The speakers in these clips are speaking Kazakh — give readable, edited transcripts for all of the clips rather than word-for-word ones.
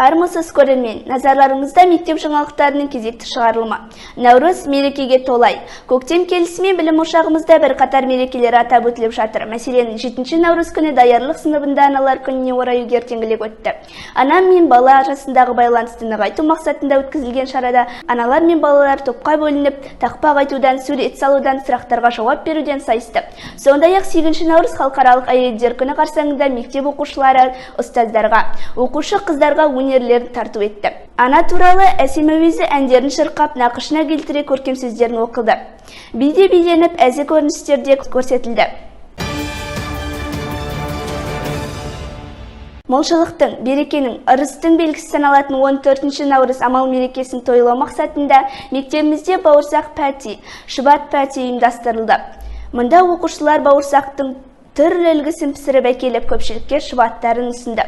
Армысыз көрермен, назарларыңызда мектеп жаңалықтарының кезекті шығарылымы. Наурыз мерекеге толай. Көктем келісімен білім ошағымызда бірқатар мерекелер атап өтіліп жатыр. Мәселен, 7 наурыз күні даярлық сыныбында аналар күніне орай ертеңгілік өтті. Ана мен бала арасындағы байланысты нығайту мақсатында өткізілген шарада аналар мен балалар топқа бөлініп, тақпақ айтудан, сурет салудан, сұрақтарға жауап беруден сайысты. Сондай-ақ 8 наурыз халықаралық әйелдер күні қарсаңында мектеп оқушылары ұстаздарға, оқушы қыздарға өнерлерін тарту етті. Ана туралы әсем әуезі әндерін шырқап, нақышына келтіре көркем сөздерін оқылды. Биде биленіп, әзі көріністерде көрсетілді. Молшылықтың, берекенің, ырыстың белгісі саналатын 14 наурыз амал мерекесін тойлау мақсатында мектебімізде бауырсақ пәти, шұбат пәти ұйымдастырылды. Мұнда оқушылар бауырсақтың түрлі үлгісін пісіріп әкеліп көпшілікке шұбаттарын ұсынды.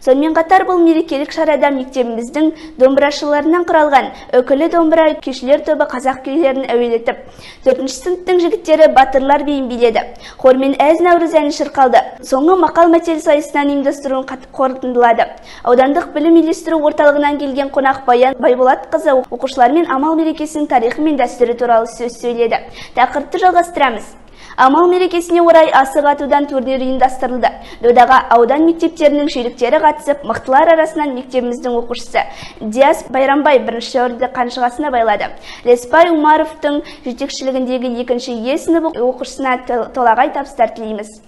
Сонымен қатар бұл мерекелік шарада мектебіміздің домбырашыларынан құралған өкілі домбыра күйшілер тобы қазақ күйлерін әуелетіп, 4 сыныптың жігіттері батырлар биін биледі. Хормен әз наурыз әні шырқалды. Соңғы мақал-мәтел сайысынан ұйымдастыруын қорытындылады. Аудандық білім үйлестіру орталығынан келген қонақ Баян Байболатқызы оқушылармен амал мерекесінің тарихы мен дәстүрі туралы сөз сөйледі. Тақырыпты жалғастырамыз. Амал мерекесіне орай асық атудан турнир ұйымдастырылды. Додаға аудан мектептерінің жүйріктері қатысып, мықтылар арасынан мектебіміздің оқушысы Диас Байрамбай бірінші орынды қанжығасына байлады. Леспай Умаровтың жетекшілігіндегі 2-ші Е сыныбы оқушысына толағай табыстар тілейміз.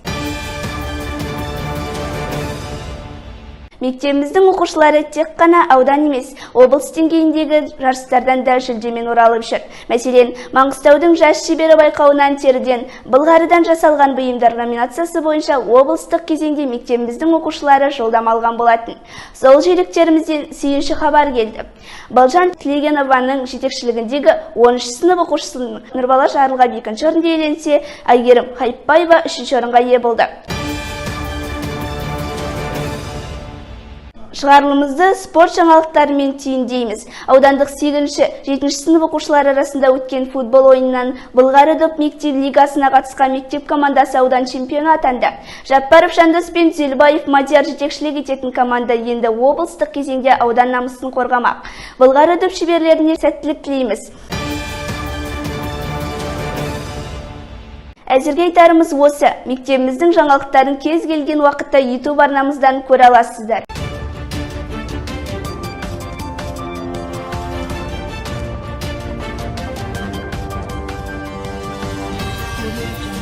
Мектебіміздің оқушылары тек қана аудан емес, облыс деңгейіндегі жарыстардан да жүлдемен оралып жүр. Мәселен, Маңғыстаудың жас шебері байқауынан теріден, былғарыдан жасалған бұйымдар номинациясы бойынша облыстық кезеңде мектебіміздің оқушылары жолдама алған болатын. Сол жүйріктерімізден сүйінші хабар келді. Балжан Тілегенованың жетекшілігіндегі 10-ші сынып оқушысы Нұрбала Жарылға 2-ші орынды иеленсе, Айгерім Хайыпбаева 3-ші орынға ие болды. Шығарылымызды спорт жаңалықтарымен түйіндейміз. Аудандық 8-ші, 7-ші сынып оқушылар арасында өткен футбол ойынынан Былғары доп мектеп лигасына қатысқан мектеп командасы аудан чемпионы атанды. Жаппаров Жандос пен Зелбаев Мадияр жетекшілік ететін команда енді облыстық кезеңде аудан намысын қорғамақ. Былғары доп шеберлеріне сәттілік тілейміз. Әзірге айтарымыз осы. Мектебіміздің жаңалықтарын кез келген уақытта YouTube арнамыздан көре аласыздар. Thank you.